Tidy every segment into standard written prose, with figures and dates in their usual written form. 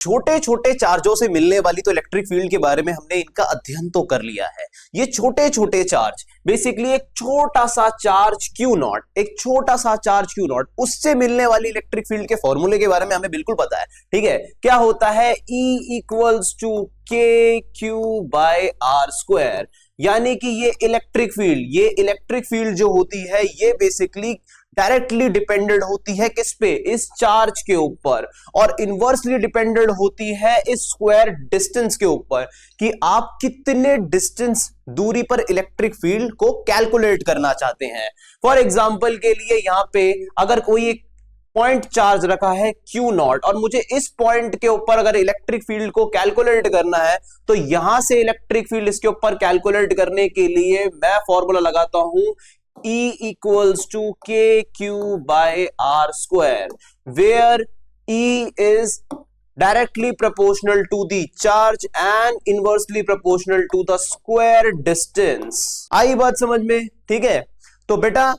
छोटे छोटे चार्जों से मिलने वाली तो इलेक्ट्रिक फील्ड के बारे में हमने इनका अध्ययन तो कर लिया है। ये छोटे छोटे चार्ज बेसिकली एक छोटा सा चार्ज क्यू नॉट, एक छोटा सा चार्ज क्यू नॉट, उससे मिलने वाली इलेक्ट्रिक फील्ड के फॉर्मूले के बारे में हमें बिल्कुल पता है। ठीक है, क्या होता है E इक्वल्स टू के क्यू बाय आर स्क्वायर, यानी कि ये इलेक्ट्रिक फील्ड जो होती है ये बेसिकली डायरेक्टली डिपेंडेंट होती है किस पे, इस चार्ज के ऊपर, और इनवर्सली डिपेंडेंट होती है इस स्क्वायर डिस्टेंस के ऊपर कि आप कितने डिस्टेंस दूरी पर इलेक्ट्रिक फील्ड को कैलकुलेट करना चाहते हैं। फॉर एग्जांपल के लिए यहां पे अगर कोई एक पॉइंट चार्ज रखा है क्यू नॉट और मुझे इस पॉइंट के ऊपर अगर इलेक्ट्रिक फील्ड को कैलकुलेट करना है तो यहां से इलेक्ट्रिक फील्ड इसके ऊपर कैलकुलेट करने के लिए मैं फॉर्मूला लगाता हूं E equals to KQ by R square, where E is directly proportional to the charge and inversely proportional to the square distance। आई बात समझ में? ठीक है, तो बेटा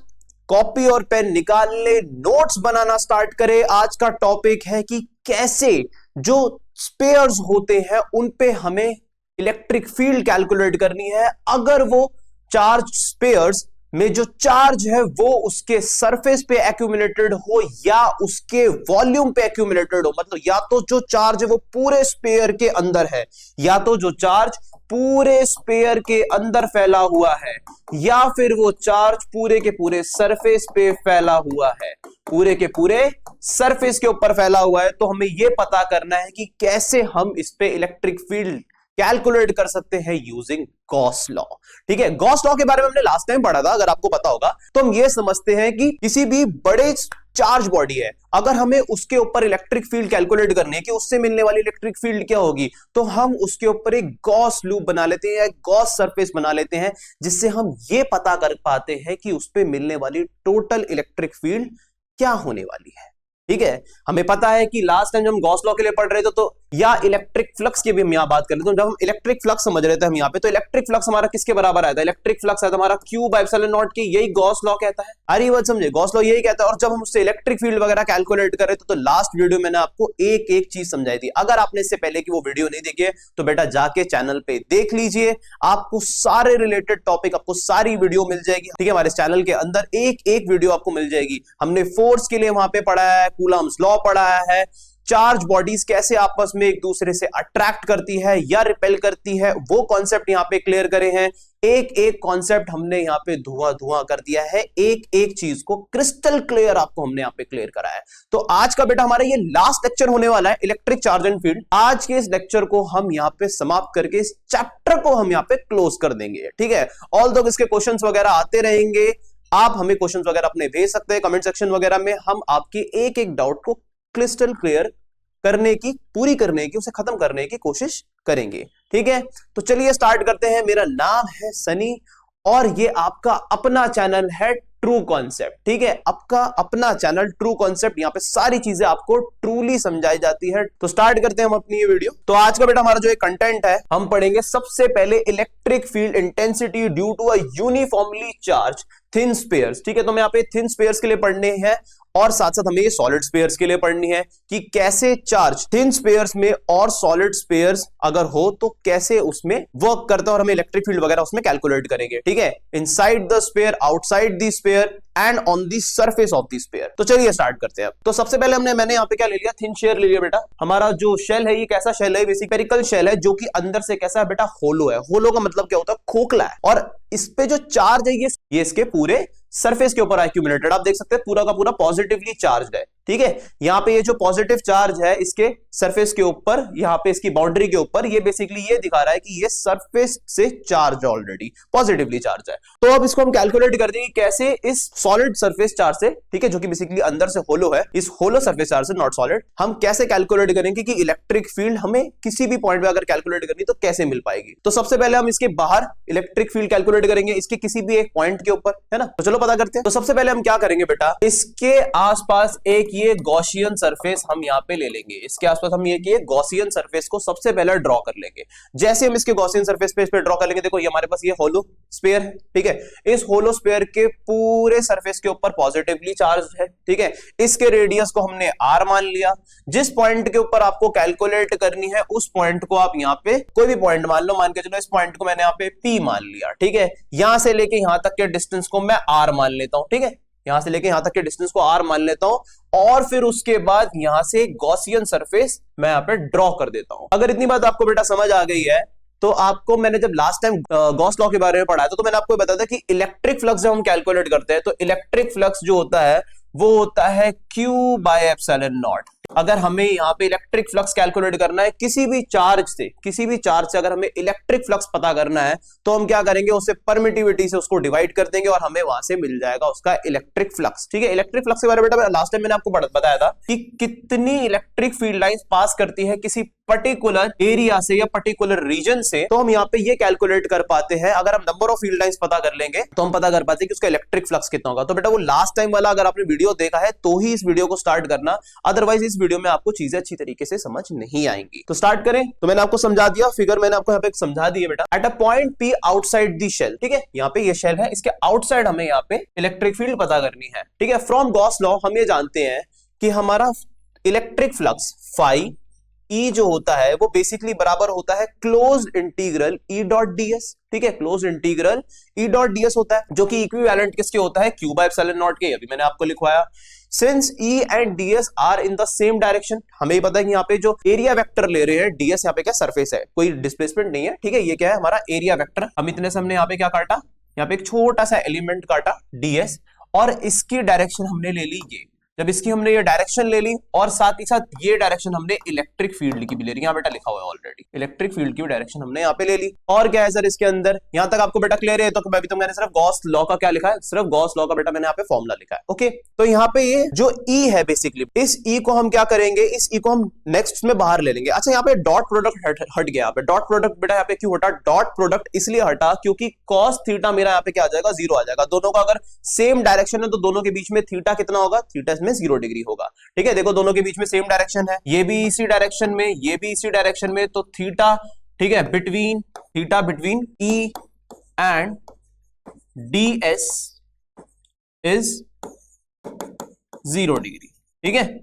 कॉपी और पेन निकाल ले, नोट्स बनाना स्टार्ट करे। आज का टॉपिक है कि कैसे जो स्पेयर्स होते हैं उन पे हमें इलेक्ट्रिक फील्ड कैलकुलेट करनी है अगर वो चार्ज स्पेयर्स में जो चार्ज है वो उसके सरफेस पे एक्यूमुलेटेड हो या उसके वॉल्यूम पे एक्यूमुलेटेड हो। मतलब या तो जो चार्ज है वो पूरे स्पेयर के अंदर है, या तो जो चार्ज पूरे स्पेयर के अंदर फैला हुआ है, या फिर वो चार्ज पूरे के पूरे सरफेस पे फैला हुआ है, पूरे के पूरे सरफेस के ऊपर फैला हुआ है। तो हमें यह पता करना है कि कैसे हम इस पे इलेक्ट्रिक फील्ड कैलकुलेट कर सकते हैं यूजिंग गॉस लॉ। ठीक है, गॉस लॉ के बारे में हमने लास्ट टाइम पढ़ा था, अगर आपको पता होगा तो हम ये समझते हैं कि किसी भी बड़े चार्ज बॉडी है, अगर हमें उसके ऊपर इलेक्ट्रिक फील्ड कैलकुलेट करनी है कि उससे मिलने वाली इलेक्ट्रिक फील्ड क्या होगी, तो हम उसके ऊपर एक गॉस लूप बना लेते हैं या गॉस सरफेस बना लेते हैं, जिससे हम ये पता कर पाते हैं कि उस पर मिलने वाली टोटल इलेक्ट्रिक फील्ड क्या होने वाली है। ठीक है, हमें पता है कि लास्ट टाइम जब हम गॉस लॉ के लिए पढ़ रहे थे तो या इलेक्ट्रिक फ्लक्स की भी हम यहां बात कर रहे थे, जब हम इलेक्ट्रिक फ्लक्स समझ रहे थे हम यहां पे, तो इलेक्ट्रिक फ्लक्स हमारा किसके बराबर आया था? इलेक्ट्रिक फ्लक्स आया था हमारा Q बाय एप्सिलॉन नॉट की, यही गॉस लॉ कहता है। अरे बात समझे, गॉस लॉ यही कहता है। और जब हम उससे इलेक्ट्रिक फील्ड वगैरह कैलकुलेट कर रहे थे तो लास्ट वीडियो मैंने आपको एक एक चीज समझाई थी। अगर आपने इससे पहले की वो वीडियो नहीं देखी है तो बेटा जाके चैनल पे देख लीजिए, आपको सारे रिलेटेड टॉपिक, आपको सारी वीडियो मिल जाएगी। ठीक है, हमारे चैनल के अंदर एक एक वीडियो आपको मिल जाएगी। हमने फोर्स के लिए वहां पे पढ़ा है, कूलम्स लॉ पढ़ा है, चार्ज बॉडीज कैसे आपस में एक दूसरे से अट्रैक्ट करती है या रिपेल करती है, वो कॉन्सेप्ट यहां पे क्लियर करे हैं। एक एक कॉन्सेप्ट हमने यहां पे धुआं धुआं कर दिया है, एक एक चीज को क्रिस्टल क्लियर आपको हमने यहां पे क्लियर करा है। तो आज का बेटा हमारा ये लास्ट लेक्चर होने वाला है, इलेक्ट्रिक चार्ज एंड फील्ड। आज के इस लेक्चर को हम यहां पे समाप्त करके इस चैप्टर को हम यहां पे क्लोज कर देंगे। ठीक है, ऑल दो इसके क्वेश्चंस वगैरह आते रहेंगे, आप हमें क्वेश्चंस वगैरह अपने भेज सकते हैं कमेंट सेक्शन वगैरह में, हम आपके एक एक डाउट को क्रिस्टल क्लियर करने की, पूरी करने की, उसे खत्म करने की कोशिश करेंगे। ठीक है, तो चलिए स्टार्ट करते हैं। मेरा नाम है सनी और ये आपका अपना चैनल है ट्रू कॉन्सेप्ट। ठीक है, आपका अपना चैनल ट्रू कॉन्सेप्ट, यहाँ पे सारी चीजें आपको ट्रूली समझाई जाती है। तो स्टार्ट करते हैं हम अपनी ये वीडियो। तो आज का बेटा हमारा जो कंटेंट है, हम पढ़ेंगे सबसे पहले electric field intensity due to a uniformly charged thin spheres. ठीक है, तो मैं यहाँ पे थिन स्पेयर्स के लिए पढ़ने हैं और साथ साथ हमें ये सॉलिड स्पेयर्स के लिए पढ़नी है कि कैसे चार्ज थिन स्पेयर्स में और सॉलिड स्पेयर्स अगर हो तो कैसे उसमें वर्क करता है, और हमें इलेक्ट्रिक फील्ड वगैरह उसमें कैलकुलेट करेंगे। ठीक है, inside the sphere, outside the sphere and on the surface of the sphere. तो चलिए स्टार्ट करते हैं। तो सबसे पहले मैंने यहाँ पे क्या ले लिया, थिन शेयर ले लिया बेटा। हमारा जो शेल है ये कैसा शेल है, बेसिक पेरिकल शेल है, जो कि अंदर से कैसा है बेटा, होलो है। होलो का मतलब क्या होता है, खोखला है, और इस पे जो चार्ज है ये इसके पूरे सरफेस के ऊपर एक्यूमुलेटेड, आप देख सकते हैं पूरा का पूरा पॉजिटिवली चार्ज है। ठीक है, यहाँ पे ये जो पॉजिटिव चार्ज है इसके सरफेस के ऊपर, यहाँ पे इसकी बाउंड्री के ऊपर, ये बेसिकली ये दिखा रहा है कि ये सरफेस से चार्ज ऑलरेडी पॉजिटिवली चार्ज है। तो अब इसको हम कैलकुलेट कर देंगे कैसे, इस सॉलिड सरफेस चार्ज से, ठीक है, जो कि बेसिकली अंदर से होलो है, इस होलो सरफेस चार्ज से, नॉट सॉलिड, हम कैसे कैलकुलेट करेंगे कि इलेक्ट्रिक फील्ड हमें किसी भी पॉइंट पे अगर कैलकुलेट करनी तो कैसे मिल पाएगी। तो सबसे पहले हम इसके बाहर इलेक्ट्रिक फील्ड कैलकुलेट करेंगे, इसके किसी भी एक पॉइंट के ऊपर, है ना। तो चलो पता करते हैं। तो सबसे पहले हम क्या करेंगे बेटा, इसके आसपास एक ये गॉसियन सरफेस हम यहाँ पे ले लेंगे। इसके आसपास हम ये गॉसियन सरफेस को सबसे पहले ड्रॉ कर लेंगे। जैसे हम इसके गॉसियन सरफेस पे ड्रॉ कर लेंगे, देखो ये हमारे पास ये होलो स्फीयर है, ठीक है। इस होलो स्फीयर के पूरे सरफेस के ऊपर पॉजिटिवली चार्ज है, ठीक है। इसके रेडियस को हमने r मान लिया। जिस पॉइंट के ऊपर आपको कैलकुलेट करनी है उस पॉइंट को आप यहाँ पे कोई भी पॉइंट मान लो, मान के चलो इस पॉइंट को मैंने यहाँ पे P मान लिया, ठीक है। यहां से लेके यहां तक के डिस्टेंस को मैं r मान लेता हूं, ठीक है। यहां से लेके यहां तक के डिस्टेंस को r मान लेता हूं और फिर उसके बाद यहां से गॉसियन सरफेस मैं यहाँ पे ड्रॉ कर देता हूं। अगर इतनी बात आपको बेटा समझ आ गई है तो आपको, मैंने जब लास्ट टाइम गॉस लॉ के बारे में पढ़ा था तो मैंने आपको बताया था कि इलेक्ट्रिक फ्लक्स जब हम कैलकुलेट करते हैं तो इलेक्ट्रिक फ्लक्स जो होता है वो होता है Q बाय एप्सिलॉन नॉट। अगर हमें यहाँ पे इलेक्ट्रिक फ्लक्स कैलकुलेट करना है किसी भी चार्ज से अगर हमें इलेक्ट्रिक फ्लक्स पता करना है तो हम क्या करेंगे, उसे परमिटिविटी से उसको डिवाइड कर देंगे और हमें वहां से मिल जाएगा उसका इलेक्ट्रिक फ्लक्स, ठीक है। इलेक्ट्रिक फ्लक्स के बारे में बेटा लास्ट टाइम मैंने आपको बताया था कि कितनी इलेक्ट्रिक फील्ड लाइंस पास करती है किसी पर्टिकुलर एरिया से या पर्टिकुलर रीजन से, तो हम यहाँ पे ये कैलकुलेट कर पाते हैं। अगर हम नंबर ऑफ फील्ड लाइंस पता कर लेंगे तो हम पता कर पाते हैं कि उसका इलेक्ट्रिक फ्लक्स कितना होगा। तो बेटा वो लास्ट टाइम वाला अगर आपने वीडियो देखा है तो ही इस वीडियो को स्टार्ट करना, अदरवाइज इस वीडियो में आपको चीजें अच्छी तरीके से समझ नहीं आएंगी। तो स्टार्ट करें। तो मैंने आपको समझा दिया, फिगर मैंने आपको यहाँ पे समझा दिया बेटा। At a point P outside the shell, ठीक है। यहाँ पे ये शेल है, इसके आउटसाइड हमें यहाँ पे इलेक्ट्रिक फील्ड पता करनी है, ठीक है। फ्रॉम गॉस लॉ हम ये जानते हैं कि हमारा इलेक्ट्रिक फ्लक्स फाई E जो होता है वो बेसिकली बराबर होता है closed integral E dot ds, ठीक है। Closed integral E dot ds होता है जो कि इक्विवेलेंट किसके होता है, Q बाय एप्सिलॉन नॉट के। अभी मैंने आपको लिखवाया। Since E and ds are in the same direction, हमें पता है कि यहाँ पे जो एरिया वेक्टर ले रहे हैं ds, यहाँ पे क्या सरफेस है, कोई डिस्प्लेसमेंट नहीं है, ठीक है। ये क्या है, हमारा एरिया वेक्टर। हम इतने से हमने यहाँ पे क्या काटा, यहाँ पे एक छोटा सा एलिमेंट काटा ds और इसकी डायरेक्शन हमने ले ली ये। जब इसकी हमने ये डायरेक्शन ले ली और साथ ही साथ ये डायरेक्शन हमने इलेक्ट्रिक फील्ड की भी ले ली, यहाँ बेटा लिखा हुआ है ऑलरेडी, इलेक्ट्रिक फील्ड की डायरेक्शन हमने यहाँ पे ले ली। और क्या है सर इसके अंदर, यहाँ तक आपको बेटा क्लियर है? तो अभी तो मैंने सिर्फ गॉस लॉ का क्या लिखा है, सिर्फ गॉस लॉ का बेटा मैंने यहाँ पे फॉर्मूला लिखा है, ओके। तो यहाँ पे ये जो E है बेसिकली, इस E को हम क्या करेंगे, इस E को हम नेक्स्ट में बाहर ले लेंगे। अच्छा यहाँ पे डॉट प्रोडक्ट हट गया, यहाँ पे डॉट प्रोडक्ट बेटा यहाँ पे क्यों हटा, डॉट प्रोडक्ट इसलिए हटा क्योंकि कॉस थीटा मेरा यहाँ पे क्या आ जाएगा, 0 आ जाएगा। दोनों का अगर सेम डायरेक्शन है तो दोनों के बीच में थीटा कितना होगा, थीटा इसमें 0 डिग्री होगा, ठीक है। देखो दोनों के बीच में सेम डायरेक्शन है, ये भी इसी डायरेक्शन में, ये भी इसी डायरेक्शन में, तो थीटा, ठीक है, between E and ds is 0 degree, ठीक है।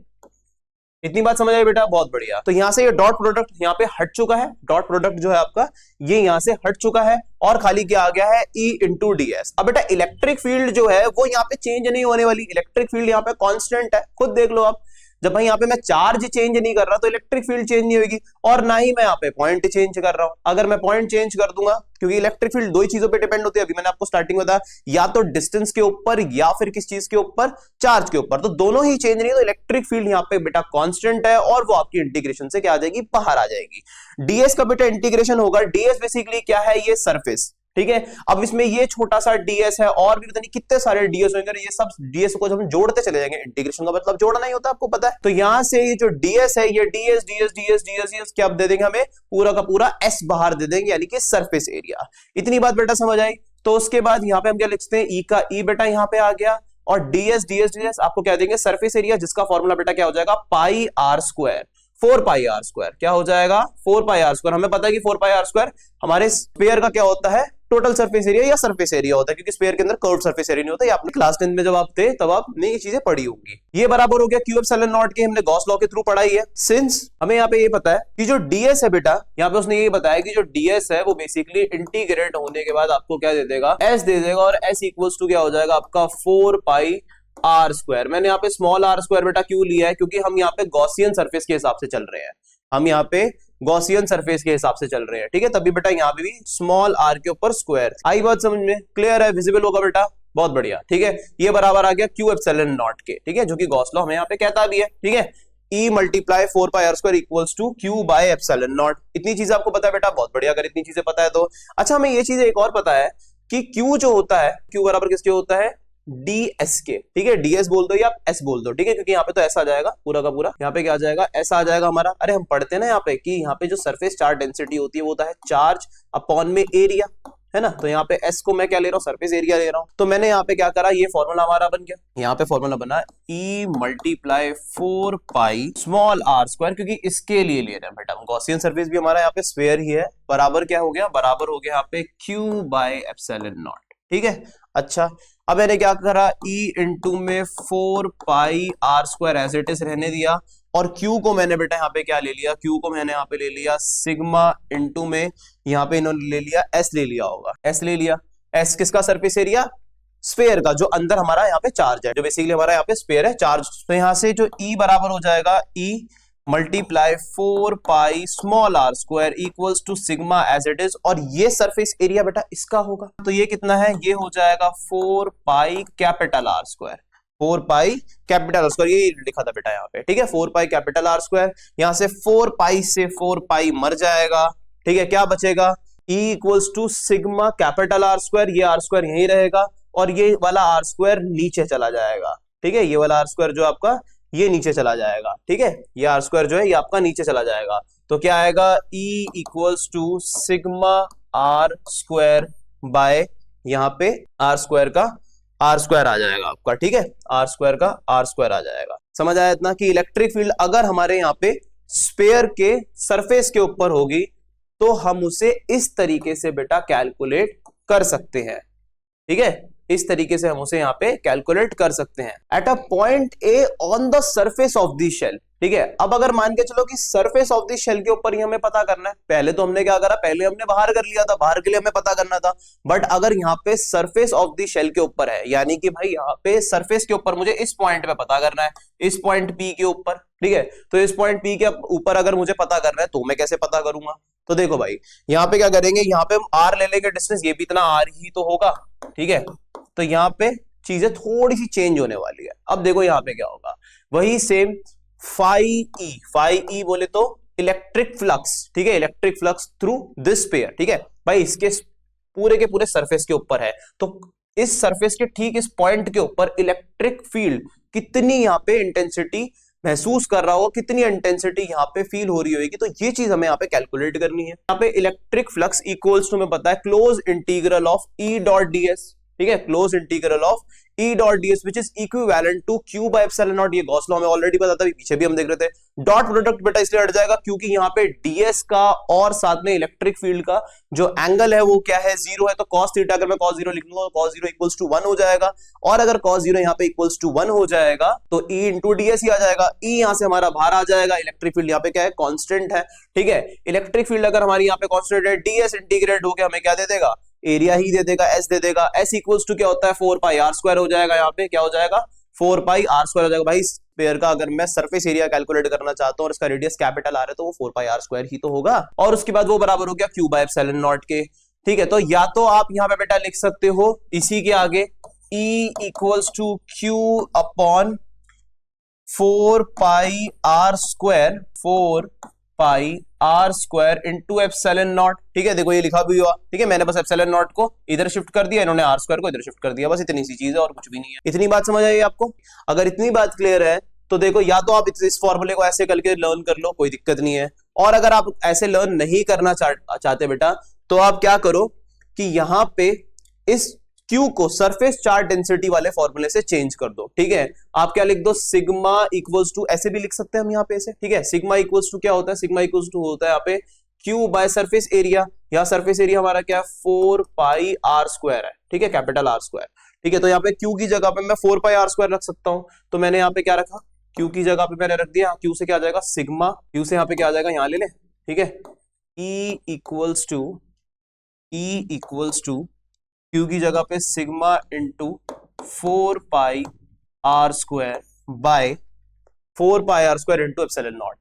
इतनी बात समझ आई बेटा, बहुत बढ़िया। तो यहां से ये डॉट प्रोडक्ट यहाँ पे हट चुका है, डॉट प्रोडक्ट जो है आपका ये यहां से हट चुका है और खाली क्या आ गया है, E इंटू ds। अब बेटा इलेक्ट्रिक फील्ड जो है वो यहाँ पे चेंज नहीं होने वाली, इलेक्ट्रिक फील्ड यहाँ पे कांस्टेंट है, खुद देख लो आप। जब भाई यहाँ पे मैं चार्ज चेंज नहीं कर रहा तो इलेक्ट्रिक फील्ड चेंज नहीं होगी, और ना ही मैं यहाँ पे पॉइंट चेंज कर रहा हूं। अगर मैं पॉइंट चेंज कर दूंगा, क्योंकि इलेक्ट्रिक फील्ड दो ही चीजों पे डिपेंड होती है, अभी मैंने आपको स्टार्टिंग में बताया, या तो डिस्टेंस के ऊपर या फिर किस चीज के ऊपर, चार्ज के ऊपर। तो दोनों ही चेंज नहीं है, तो इलेक्ट्रिक फील्ड यहाँ पे बेटा कांस्टेंट है और वो आपकी इंटीग्रेशन से क्या आ जाएगी, बाहर आ जाएगी। ds का बेटा इंटीग्रेशन होगा, ds बेसिकली क्या है, ये सरफेस, ठीक है। अब इसमें ये छोटा सा ds है और भी पता नहीं कितने सारे ds होंगे, ये सब ds को जब हम जोड़ते चले जाएंगे, इंटीग्रेशन का मतलब जोड़ना ही होता है, आपको पता है। तो यहां से ये जो ds है, ये ds क्या दे देंगे हमें, पूरा का पूरा s बाहर दे देंगे, यानी कि सरफेस एरिया। इतनी बात बेटा समझ आई। तो उसके बाद यहाँ पे हम क्या लिखते हैं, E का E बेटा यहाँ पे आ गया, और ds आपको क्या देंगे, सरफेस एरिया, जिसका फॉर्मूला बेटा क्या हो जाएगा, पाई r square, 4 pi r square, क्या हो जाएगा, 4 पाई r स्क्वायर। हमें पता है कि 4 पाई r स्क्वायर हमारे स्फीयर का क्या होता है, टोटल सरफेस एरिया या सरफेस एरिया होता है, क्योंकि स्फीयर के अंदर कर्व सरफेस एरिया नहीं होता। ये आपने क्लास 10 में जब आप थे तब आपने ये चीजें पढ़ी होंगी। ये बराबर हो गया Q एप्सिलॉन नॉट के, हमने गॉस लॉ के थ्रू पढ़ाई है। सिंस हमें यहाँ पे ये पता है कि जो ds है बेटा, यहाँ पे उसने ये बताया कि जो ds है वो बेसिकली इंटीग्रेट होने के बाद आपको क्या दे देगा, s दे देगा, और s इक्वल्स टू क्या हो जाएगा आपका 4 पाई r स्क्वायर। मैंने यहाँ पे स्मॉल r स्क्वायर बेटा क्यों लिया है, क्योंकि हम यहाँ पे गॉसियन सरफेस के हिसाब से चल रहे हैं, हम यहाँ पे गॉसियन सरफेस के हिसाब से चल रहे हैं, ठीक है। तभी बेटा यहाँ पे भी स्मॉल r के ऊपर स्क्वायर। आई बात समझ में, क्लियर है, विजिबल होगा बेटा, बहुत बढ़िया, ठीक है। ये बराबर आ गया Q एप्सिलॉन नॉट के, ठीक है, जो कि गॉस लॉ हमें यहाँ पे कहता भी है, ठीक है। E multiply 4 pi r square equals to Q by epsilon naught. इतनी चीजें आपको पता है बेटा, बहुत बढ़िया। अगर इतनी चीजें पता है तो अच्छा, हमें ये चीजें एक और पता है कि Q जो होता है, Q बराबर किसके होता है, ds के, ठीक है। ds बोल दो या s बोल दो, ठीक है, क्योंकि यहाँ पे तो s आ जाएगा पूरा का पूरा, यहाँ पे क्या आ जाएगा, s आ जाएगा हमारा। अरे हम पढ़ते हैं ना यहाँ पे कि यहाँ पे जो सरफेस चार्ज डेंसिटी होती है वो होता है चार्ज अपॉन में एरिया, है ना। तो यहाँ पे S को मैं क्या ले रहा हूँ, सरफेस एरिया ले रहा हूँ। तो मैंने यहाँ पे क्या करा, ये फॉर्मूला हमारा बन गया। यहाँ पे फॉर्मूला बना E multiply 4 pi small r square, क्योंकि इसके लिए ले रहे हैं बेटा, गॉसियन सरफेस भी हमारा यहाँ पे स्क्वायर ही है, बराबर क्या हो गया, बराबर हो गया यहाँ पे Q बाय एप्सिलॉन नॉट। ठीक है, अच्छा अब मैंने क्या करा, E इंटू में 4 pi r square as it is रहने दिया, और Q को मैंने बेटा यहाँ पे क्या ले लिया, Q को मैंने यहाँ पे ले लिया सिग्मा इंटू में, यहाँ पे इन्होंने ले लिया S ले लिया होगा, S ले लिया। S किसका, सरफेस एरिया स्फीयर का, जो अंदर हमारा यहाँ पे चार्ज है, जो बेसिकली हमारा यहाँ पे स्फीयर है चार्ज। तो यहाँ से जो E बराबर हो जाएगा E multiply 4 pi small r square equals to sigma as it is, और ये सरफेस एरिया बेटा इसका होगा। तो ये कितना है, ये हो जाएगा 4 pi capital R square, 4 pi capital R square, ये लिखा था बेटा यहाँ पे। ठीक है, 4 पाई कैपिटल R स्क्वायर, यहाँ से 4 पाई से 4 पाई मर जाएगा। ठीक है, क्या बचेगा, E equals to sigma capital R square, ये R स्क्वायर यही रहेगा, और ये वाला R स्क्वायर नीचे चला जाएगा। ठीक है, ये वाला R स्क्वायर जो आपका ये नीचे चला जाएगा। ठीक है, ये R स्क्वायर जो है ये आपका नीचे चला जाएगा। तो क्या आएगा, E equals to sigma R square by यहाँ पे R स्क्वायर का R स्क्वायर आ जाएगा आपका। ठीक है, R स्क्वायर का R स्क्वायर आ जाएगा। समझ आया इतना कि इलेक्ट्रिक फील्ड अगर हमारे यहाँ पे स्फीयर के सरफेस के ऊपर होगी तो हम उसे इस तरीके से बेटा कैलकुलेट कर सकते हैं। ठीक है, इस तरीके से हम उसे यहाँ पे कैलकुलेट कर सकते हैं। At a point A on the surface of the shell. ठीक है, अब अगर मान के चलो कि सरफेस ऑफ द शेल के ऊपर ही हमें पता करना है, पहले तो हमने क्या करा, पहले हमने बाहर कर लिया था, बाहर के लिए हमें पता करना था। बट अगर यहाँ पे सरफेस ऑफ द शेल के ऊपर है, यानी कि भाई यहाँ पे सरफेस के ऊपर मुझे इस पॉइंट पे पता करना है, इस पॉइंट P के ऊपर। ठीक है, तो इस पॉइंट P के ऊपर अगर मुझे पता करना है तो मैं कैसे पता करूंगा, तो देखो भाई यहाँ पे क्या करेंगे, यहाँ पे हम R ले लेंगे डिस्टेंस, ये भी इतना R ही तो होगा। ठीक है, तो यहाँ पे चीजें थोड़ी सी चेंज होने वाली है। अब देखो यहाँ पे क्या होगा, वही सेम फाई ई बोले तो इलेक्ट्रिक फ्लक्स। ठीक है, electric flux through this pair. ठीक है भाई, इसके पूरे के पूरे सरफेस के ऊपर है, तो इस सरफेस के ठीक इस पॉइंट के ऊपर इलेक्ट्रिक फील्ड कितनी यहाँ पे इंटेंसिटी महसूस कर रहा हो, कितनी इंटेंसिटी यहाँ पे फील हो रही होगी, तो ये चीज हमें यहाँ पे कैलकुलेट करनी है। यहाँ पे इलेक्ट्रिक फ्लक्स इक्वल्स टू हमें पता है close integral of E dot ds। ठीक है, close integral of E dot ds which is equivalent to Q by epsilon naught. ये गॉस लॉ हमें ऑलरेडी पता था, पीछे भी हम देख रहे थे। डॉट प्रोडक्ट बेटा इसलिए हट जाएगा क्योंकि यहाँ पे ds का और साथ में इलेक्ट्रिक फील्ड का जो एंगल है वो क्या है, 0 है। तो cos थीटा अगर मैं cos 0 लिख लूंगा तो cos 0 इक्वल्स टू 1 हो जाएगा, और अगर cos 0 यहाँ पे इक्वल्स टू 1 हो जाएगा तो E इंटू ds ही आ जाएगा। E यहाँ से हमारा बाहर आ जाएगा, इलेक्ट्रिक फील्ड यहाँ पे क्या है, कांस्टेंट है। ठीक है, इलेक्ट्रिक फील्ड अगर हमारी यहाँ पे कांस्टेंट है, ds इंटीग्रेट होकर हमें क्या दे देगा, एरिया ही दे देगा, S दे देगा। S इक्वल्स टू क्या होता है, 4 पाई R स्क्वायर हो जाएगा। यहाँ पे क्या हो जाएगा, 4 पाई R स्क्वायर हो जाएगा। भाई स्फीयर का अगर मैं सरफेस एरिया कैलकुलेट करना चाहता हूँ और इसका रेडियस कैपिटल R है तो वो 4 पाई R स्क्वायर ही तो होगा, और उसके बाद वो बराबर हो गया Q बाय एप्सिलॉन नॉट के। ठीक है, तो या तो आप यहाँ पे बेटा लिख सकते हो इसी के आगे E equals to Q upon 4 pi R square, 4 pi R square into epsilon naught. ठीक है, देखो ये लिखा भी हुआ। ठीक है, मैंने बस एप्सिलॉन नॉट को इधर शिफ्ट कर दिया, इन्होंने R स्क्वायर को इधर शिफ्ट कर दिया, बस इतनी सी चीज है और कुछ भी नहीं है। इतनी बात समझ आई आपको? अगर इतनी बात क्लियर है तो देखो, या तो आप इस फॉर्मूले को ऐसे करके लर्न कर लो, कोई दिक्कत नहीं है, और अगर आप ऐसे लर्न नहीं करना चाहते बेटा तो आप क्या करो कि यहाँ पे इस Q को सरफेस चार्ज डेंसिटी वाले फॉर्मूले से चेंज कर दो। ठीक है, आप क्या लिख दो, सिग्मा इक्वल्स टू, ऐसे भी लिख सकते हैं हम यहाँ पे ऐसे। ठीक है, सिग्मा इक्वल्स टू क्या होता है, सिग्मा इक्वल्स टू होता है यहाँ पे Q बाय सरफेस एरिया। यहाँ सरफेस एरिया हमारा क्या है, 4 पाई R स्क्वायर है। ठीक है, कैपिटल R स्क्वायर। ठीक है, तो यहाँ पे Q की जगह पे मैं 4 पाई R स्क्वायर रख सकता हूँ, तो मैंने यहाँ पे क्या रखा, Q की जगह पे मैंने रख दिया, Q से क्या आ जाएगा, सिग्मा, Q से यहाँ पे क्या आ जाएगा, यहाँ ले ले। ठीक है, E इक्वल्स टू Q की जगह पे sigma into 4 pi R square bye 4 pi R square into epsilon not,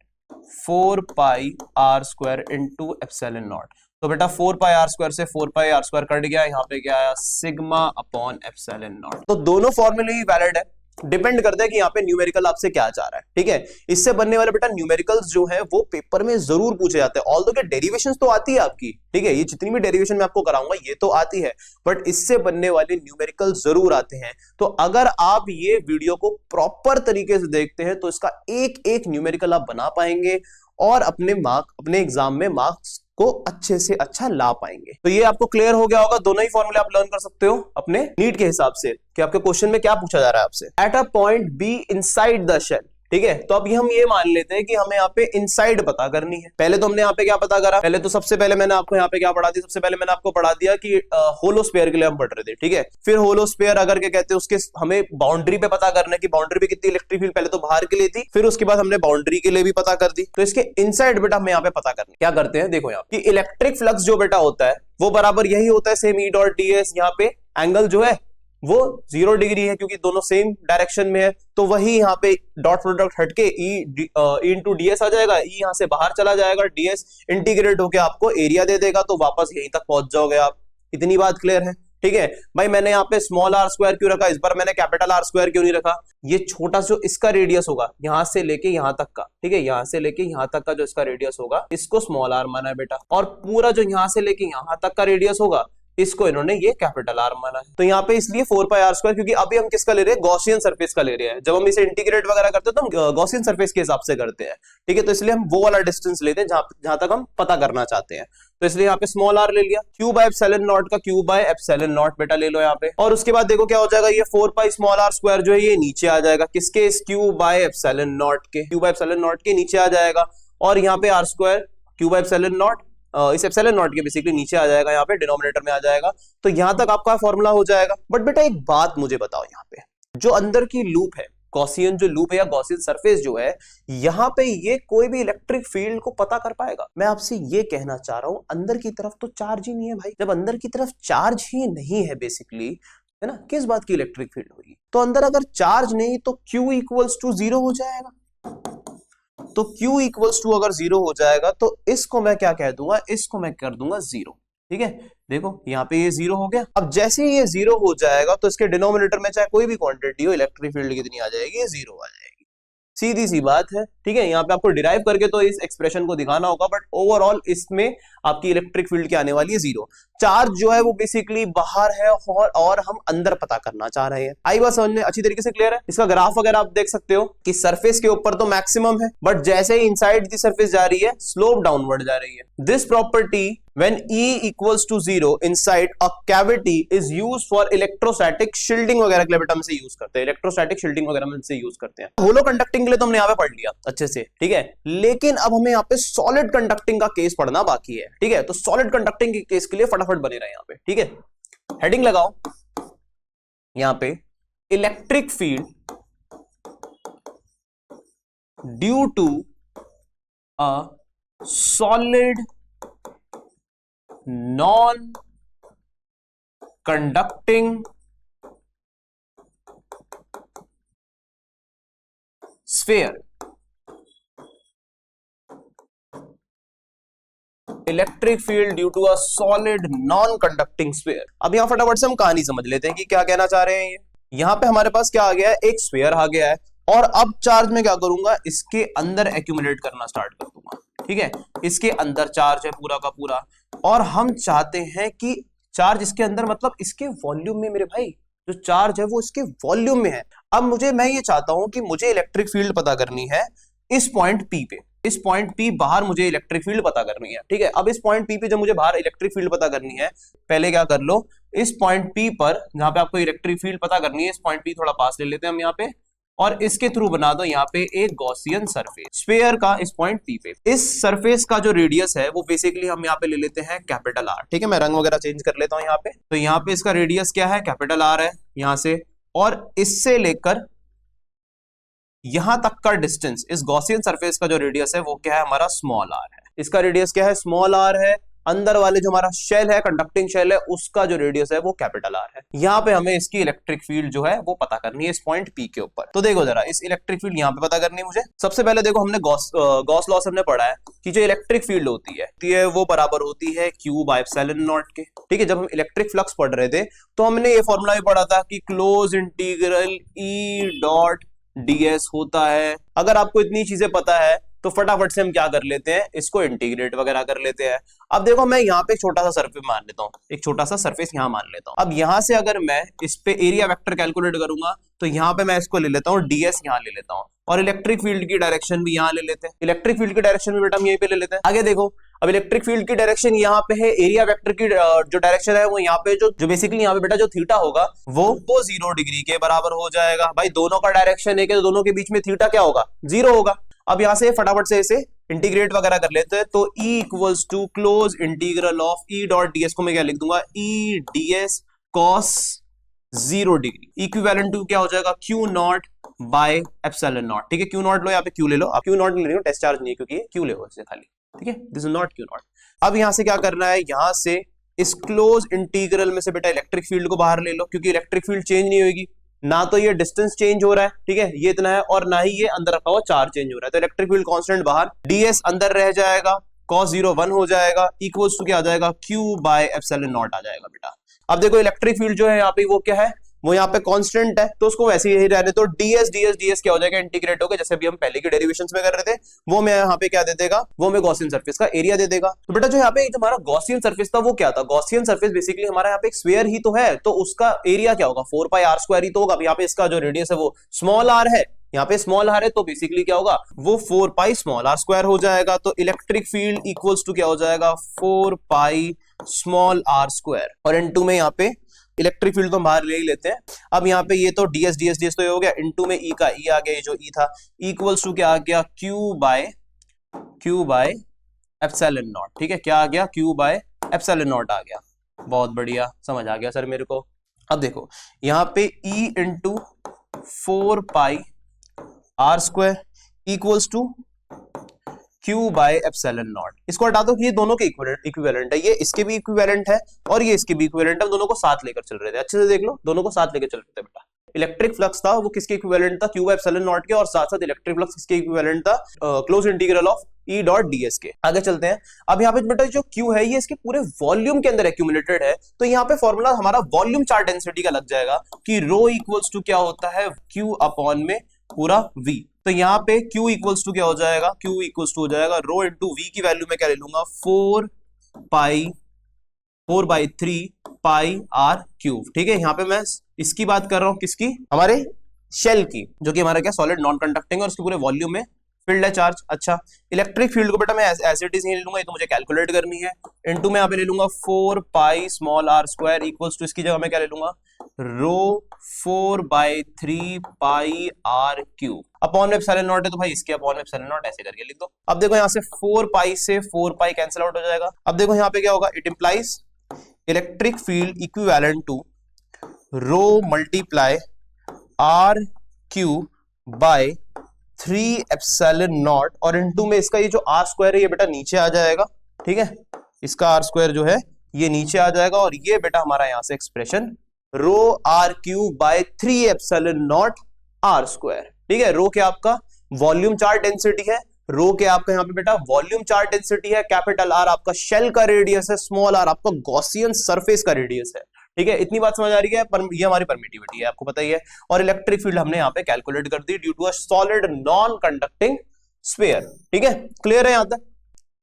4 pi R square into epsilon not. तो बेटा 4 पाई R स्क्वायर से 4 पाई R स्क्वायर कट गया, यहाँ पे क्या आया, सिग्मा अपॉन एप्सिलॉन नॉट। तो दोनों फॉर्मूले ही वैलिड है, डिपेंड करता है कि यहाँ पे न्यूमेरिकल आपसे क्या चाह रहा है। ठीक है, इससे बनने वाले बेटा न्यूमेरिकल्स जो है वो पेपर में जरूर पूछे जाते हैं। ऑल्दो के डेरिवेशंस तो आती है आपकी, ठीक है, ये जितनी भी डेरिवेशन मैं आपको कराऊंगा ये तो आती है, बट इससे बनने वाले न्यूमेरिकल जरूर आते हैं। तो अगर आप ये वीडियो को प्रॉपर तरीके से देखते हैं तो इसका एक एक न्यूमेरिकल आप बना पाएंगे, और अपने एग्जाम में मार्क्स को अच्छे से अच्छा ला पाएंगे। तो ये आपको क्लियर हो गया होगा, दोनों ही फॉर्मूले आप लर्न कर सकते हो अपने नीट के हिसाब से कि आपके क्वेश्चन में क्या पूछा जा रहा है आपसे। At a point B inside the shell, ठीक है। तो अब हम ये मान लेते हैं कि हमें यहाँ पे इनसाइड पता करनी है। पहले तो हमने यहाँ पे क्या पता करा, पहले तो सबसे पहले मैंने आपको यहाँ पे क्या पढ़ा दिया, सबसे पहले मैंने आपको पढ़ा दिया कि होलो स्फीयर के लिए हम पढ़ रहे थे, ठीक है। फिर होलो स्फीयर अगर क्या कहते हैं उसके हमें बाउंड्री पे पता करना है कि बाउंड्री पे कितनी इलेक्ट्रिक फील्ड, पहले तो बाहर के लिए थी, फिर उसके बाद हमने बाउंड्री के लिए भी पता कर दी। तो इसके इनसाइड बेटा हमें यहाँ पे पता करना क्या करते हैं, देखो यहाँ कि इलेक्ट्रिक फ्लक्स जो बेटा होता है वो बराबर यही होता है same E dot D S. यहाँ पे एंगल जो है वो 0 डिग्री है क्योंकि दोनों सेम डायरेक्शन में है, तो वही यहाँ पे डॉट प्रोडक्ट हटके ई इंटू डीएस आ जाएगा, ई यहाँ से बाहर चला जाएगा, डीएस इंटीग्रेट होके आपको एरिया दे देगा, तो वापस यहीं तक पहुंच जाओगे आप। इतनी बात क्लियर है, ठीक है भाई। मैंने यहाँ पे स्मॉल आर स्क्वायर क्यों रखा, इस बार मैंने कैपिटल आर स्क्वायर क्यों नहीं रखा, ये छोटा जो इसका रेडियस होगा यहां से लेके यहां तक का, ठीक है, यहां से लेके यहां तक का जो इसका रेडियस होगा इसको स्मॉल आर माना है बेटा, और पूरा जो यहां से लेके यहां तक का रेडियस होगा इसको इन्होंने ये कैपिटल आर माना है। तो यहाँ पे इसलिए 4πr², क्योंकि अभी हम किसका ले रहे हैं, गॉसियन सरफेस का ले रहे हैं। जब हम इसे इंटीग्रेट वगैरह करते हैं तो हम गॉसियन सरफेस के हिसाब से करते हैं, ठीक है। तो इसलिए हम वो वाला डिस्टेंस लेते हैं जहां तक हम पता करना चाहते हैं। तो इसलिए यहाँ पे स्मॉल आर ले लिया, क्यू बाय एप्सिलॉन नॉट का क्यू बाय एप्सिलॉन नॉट बेटा ले लो यहाँ पे। और उसके बाद देखो क्या हो जाएगा, ये 4π स्मॉल आर स्क्वायर जो है ये नीचे आ जाएगा, किसके, इस क्यू बाय एप्सिलॉन नॉट के, क्यू बाय एप्सिलॉन नॉट के नीचे आ जाएगा। और यहाँ पे R square Q by epsilon naught इस एप्सिलॉन नॉट के बेसिकली नीचे आ जाएगा, यहाँ पे डिनोमिनेटर में आ जाएगा। तो यहां तक आपका फॉर्मूला हो जाएगा। बट बेटा एक बात मुझे बताओ, यहाँ पे जो अंदर की लूप है, गॉसियन जो लूप है या गॉसियन सरफेस जो है, यहाँ पे ये कोई भी इलेक्ट्रिक फील्ड को पता कर पाएगा? मैं आपसे ये कहना चाह रहा हूं, अंदर की तरफ तो चार्ज ही नहीं है भाई। जब अंदर की तरफ चार्ज ही नहीं है बेसिकली, है ना, किस बात की इलेक्ट्रिक फील्ड होगी? तो अंदर अगर चार्ज नहीं तो Q इक्वल्स टू 0 हो जाएगा। तो Q इक्वल्स टू अगर 0 हो जाएगा तो इसको मैं क्या कह दूंगा, इसको मैं कर दूंगा 0, ठीक है। देखो यहाँ पे ये 0 हो गया। अब जैसे ही ये 0 हो जाएगा तो इसके डिनोमिनेटर में चाहे कोई भी क्वांटिटी हो, इलेक्ट्रिक फील्ड कितनी आ जाएगी, ये 0 आ जाएगी। सीधी सी बात है, ठीक है। यहाँ पे आपको डिराइव करके तो इस एक्सप्रेशन को दिखाना होगा, बट ओवरऑल इसमें आपकी इलेक्ट्रिक फील्ड की आने वाली है 0। चार्ज जो है वो बेसिकली बाहर है और हम अंदर पता करना चाह रहे हैं। आई बात समझ में अच्छी तरीके से क्लियर है? इसका ग्राफ वगैरह आप देख सकते हो कि सरफेस के ऊपर तो मैक्सिमम है, बट जैसे ही इनसाइड दी सरफेस जा रही है स्लोप डाउनवर्ड जा रही है। This property when E equals to 0 inside a cavity is used for electrostatic shielding वगैरह के लिए बेटा हम इसे यूज करते हैं, इलेक्ट्रोस्टैटिक शील्डिंग वगैरह में इसे यूज करते हैं। होलो कंडक्टिंग के लिए तो हमने यहाँ पे पढ़ लिया अच्छे से, ठीक है। लेकिन अब हमें यहाँ पे सॉलिड कंडक्टिंग का केस पढ़ना बाकी है, ठीक है। तो सॉलिड कंडक्टिंग के केस के लिए फटाफट बने रहे यहाँ पे, ठीक है। हेडिंग लगाओ यहाँ पे, electric field due to a solid non conducting sphere, electric field due to a solid non conducting sphere. अब यहां फटाफट से हम कहानी समझ लेते हैं कि क्या कहना चाह रहे हैं ये। यहां पे हमारे पास क्या आ गया है, एक स्फीयर आ गया है, और अब चार्ज में क्या करूंगा, इसके अंदर एक्यूमुलेट करना स्टार्ट कर दूंगा, ठीक है। इसके अंदर चार्ज है पूरा का पूरा, और हम चाहते हैं कि चार्ज इसके अंदर मतलब इसके वॉल्यूम में, मेरे भाई जो चार्ज है वो इसके वॉल्यूम में है। अब मैं ये चाहता हूं कि मुझे इलेक्ट्रिक फील्ड पता करनी है इस पॉइंट P पे, इस पॉइंट P बाहर मुझे इलेक्ट्रिक फील्ड पता करनी है, ठीक है। अब इस पॉइंट P पे जब मुझे बाहर इलेक्ट्रिक फील्ड पता करनी है, पहले क्या कर लो, इस पॉइंट P पर जहां पे आपको इलेक्ट्रिक फील्ड पता करनी है, इस पॉइंट P थोड़ा पास ले लेते हैं हम यहाँ पे, और इसके थ्रू बना दो यहाँ पे एक गॉसियन सरफेस स्फीयर का इस पॉइंट P पे। इस सरफेस का जो रेडियस है वो बेसिकली हम यहाँ पे ले लेते हैं कैपिटल R, ठीक है। मैं रंग वगैरह चेंज कर लेता हूँ यहाँ पे। तो यहाँ पे इसका रेडियस क्या है, कैपिटल R है यहाँ से, और इससे लेकर यहां तक का डिस्टेंस, इस गॉसियन सरफेस का जो रेडियस है वो क्या है, हमारा स्मॉल r है। इसका रेडियस क्या है, स्मॉल r है। अंदर वाले जो हमारा शेल है, कंडक्टिंग शेल है, उसका जो रेडियस है वो कैपिटल R है। यहाँ पे हमें इसकी इलेक्ट्रिक फील्ड जो है वो पता करनी है इस पॉइंट P के ऊपर। तो देखो जरा, इस इलेक्ट्रिक फील्ड यहाँ पे पता करनी है मुझे। सबसे पहले देखो, हमने गॉस लॉ हमने पढ़ा है कि जो इलेक्ट्रिक फील्ड होती है वो बराबर होती है Q बाय एप्सिलॉन नॉट के, ठीक है। जब हम इलेक्ट्रिक फ्लक्स पढ़ रहे थे तो हमने ये फॉर्मूला भी पढ़ा था कि close integral E dot ds होता है। अगर आपको इतनी चीजें पता है तो फटाफट से हम क्या कर लेते हैं, इसको इंटीग्रेट वगैरह कर लेते हैं। अब देखो मैं यहाँ पे एक छोटा सा सरफेस मान लेता हूँ, एक छोटा सा सरफेस यहाँ मान लेता हूँ। अब यहाँ से अगर मैं इस पे एरिया वेक्टर कैलकुलेट करूंगा तो यहाँ पे मैं इसको ले लेता हूँ ds, यहाँ ले लेता हूँ, और इलेक्ट्रिक फील्ड की डायरेक्शन भी यहाँ ले लेते हैं। इलेक्ट्रिक फील्ड की डायरेक्शन भी बेटा हम यहीं पे ले लेते हैं। आगे देखो, अब इलेक्ट्रिक फील्ड की डायरेक्शन यहाँ पे है, एरिया वेक्टर की जो डायरेक्शन है वो यहाँ पे जो बेसिकली यहाँ पे बेटा जो थीटा होगा वो 0 डिग्री के बराबर हो जाएगा। भाई दोनों का डायरेक्शन एक है तो दोनों के बीच में थीटा क्या होगा, 0 होगा। अब यहाँ से फटाफट से इसे इंटीग्रेट वगैरह कर लेते हैं। तो E equals to close integral of E dot ds को मैं क्या लिख दूंगा, E ds cos 0 degree equivalent to क्या हो जाएगा, Q naught by epsilon naught. ठीक है, Q नॉट लो, यहाँ पे Q ले लो। अब Q नॉट ले रही हूँ, टेस्ट चार्ज नहीं है क्योंकि Q ले इसे खाली। ठीक है, this is not Q not. अब यहाँ से क्या करना है, यहाँ से इस क्लोज इंटीग्रल में से बेटा इलेक्ट्रिक फील्ड को बाहर ले लो, क्योंकि इलेक्ट्रिक फील्ड चेंज नहीं होगी, ना तो ये डिस्टेंस चेंज हो रहा है, ठीक है, ये इतना है, और ना ही ये अंदर रखा हुआ चार्ज चेंज हो रहा है। तो इलेक्ट्रिक फील्ड कांस्टेंट बाहर, ds अंदर रह जाएगा, cos 0 1 हो जाएगा, इक्वल्स टू क्या आ जाएगा, Q बाय एप्सिलॉन नॉट आ जाएगा बेटा। अब देखो इलेक्ट्रिक फील्ड जो है यहाँ पे वो क्या है, वो यहाँ पे कांस्टेंट है, तो उसको वैसे ही रहने दो। ds क्या हो जाएगा, इंटीग्रेट होगा, जैसे अभी हम पहले की डेरिवेशंस में कर रहे थे, वो मैं यहाँ पे क्या दे देगा, वो मैं गॉसियन सरफेस का एरिया दे देगा। तो बेटा जो यहाँ पे जो हमारा गॉसियन सरफेस था वो क्या था, गॉसियन सरफेस बेसिकली हमारा यहाँ पे एक स्फीयर ही तो है, तो उसका एरिया क्या होगा, 4πr² ही तो होगा। यहाँ पे इसका जो रेडियस है वो स्मॉल r है, यहाँ पे स्मॉल r है, तो बेसिकली क्या होगा, वो 4π स्मॉल r² हो जाएगा। तो इलेक्ट्रिक फील्ड इक्वल्स टू क्या हो जाएगा, 4π स्मॉल r²। और इनटू में यहाँ पे इलेक्ट्रिक फील्ड तो बाहर ले ही लेते हैं। अब यहाँ पे ये तो ds तो ये हो गया, इनटू में E का E आ गया, ये जो E था, इक्वल्स टू क्या आ गया, Q बाय एप्सिलॉन नॉट। ठीक है, क्या आ गया, Q बाय एप्सिलॉन नॉट आ गया। बहुत बढ़िया, समझ आ गया सर मेरे को। अब देखो यहाँ पे E into 4π r² equals to Q by epsilon naught. इसको हटा दो, ये दोनों के इक्विवेलेंट है, ये इसके भी इक्विवेलेंट है और ये इसके भी इक्विवेलेंट है, दोनों को साथ लेकर चल रहे थे। अच्छे से देख लो, दोनों को साथ लेकर चल रहे थे बेटा। इलेक्ट्रिक फ्लक्स था वो किसके इक्विवेलेंट था, Q बाय एप्सिलॉन नॉट के, और साथ साथ इलेक्ट्रिक फ्लक्स किसके इक्विवेलेंट था, close integral of E dot ds के। आगे चलते हैं। अब यहाँ पे बेटा जो Q है ये इसके पूरे वॉल्यूम के अंदर एक्यूमुलेटेड है, तो यहाँ पे फॉर्मूला हमारा वॉल्यूम चार्ज डेंसिटी का लग जाएगा कि रो इक्वल्स टू क्या होता है, Q अपॉन में पूरा V। तो यहाँ पे Q इक्वल्स टू क्या हो जाएगा, Q इक्वल्स टू हो जाएगा रो इंटू V की वैल्यू में क्या ले लूंगा, 4/3 r³। ठीक है, यहाँ पे मैं इसकी बात कर रहा हूँ, किसकी, हमारे शेल की, जो कि हमारा क्या सॉलिड नॉन कंडक्टिंग और उसके पूरे वॉल्यूम में फील्ड है चार्ज। अच्छा, इलेक्ट्रिक फील्ड को बेटा मैं एज इट इज नहीं ले लूंगा, ये तो मुझे कैलकुलेट करनी है। इनटू में यहाँ पे ले लूंगा 4π स्मॉल r² इक्वल्स टू इसकी जगह मैं क्या ले लूंगा, रो 4/3 r³ अपॉन में एप्सिलॉन नॉट है, तो भाई इसके अपॉन में एप्सिलॉन नॉट ऐसे करके लिख दो। अब देखो यहाँ से 4π से 4π कैंसिल आउट हो जाएगा। अब देखो यहाँ पे क्या होगा, it implies electric field equivalent to rho multiply r³ by 3 epsilon naught, और इनटू में इसका ये जो r² है ये बेटा नीचे आ जाएगा। ठीक है, इसका r² जो है ये नीचे आ जाएगा, और ये बेटा हमारा यहां से expression rho r³ by 3 epsilon naught r²। ठीक है, रो क्या आपका वॉल्यूम चार्ज डेंसिटी है, रो के आपका यहाँ पे बेटा वॉल्यूम चार्ज डेंसिटी है, कैपिटल R आपका शेल का रेडियस है, स्मॉल r आपका गॉसियन सरफेस का रेडियस है। ठीक है, इतनी बात समझ आ रही है, पर ये हमारी परमिटिविटी है, आपको पता ही है। और इलेक्ट्रिक फील्ड हमने यहाँ पे कैलकुलेट कर दी due to a solid non conducting sphere. ठीक है, क्लियर है यहाँ तक।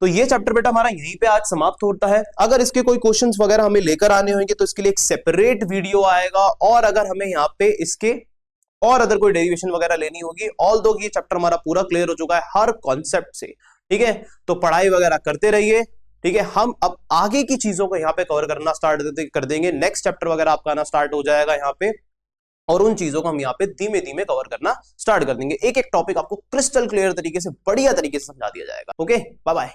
तो ये चैप्टर बेटा हमारा यहीं पे आज समाप्त होता है। अगर इसके कोई क्वेश्चंस वगैरह हमें लेकर आने होंगे तो इसके लिए एक सेपरेट वीडियो आएगा, और अगर हमें यहाँ पे इसके और अदर कोई डेरिवेशन वगैरह लेनी होगी, ऑल दो ये चैप्टर हमारा पूरा क्लियर हो चुका है हर कॉन्सेप्ट से। ठीक है, तो पढ़ाई वगैरह करते रहिए। ठीक है, हम अब आगे की चीजों को यहाँ पे कवर करना स्टार्ट कर देंगे, नेक्स्ट चैप्टर वगैरह आपका आना स्टार्ट हो जाएगा यहाँ पे, और उन चीजों को हम यहाँ पे धीमे धीमे कवर करना स्टार्ट कर देंगे। एक एक टॉपिक आपको क्रिस्टल क्लियर तरीके से, बढ़िया तरीके से समझा दिया जाएगा। Okay, bye bye.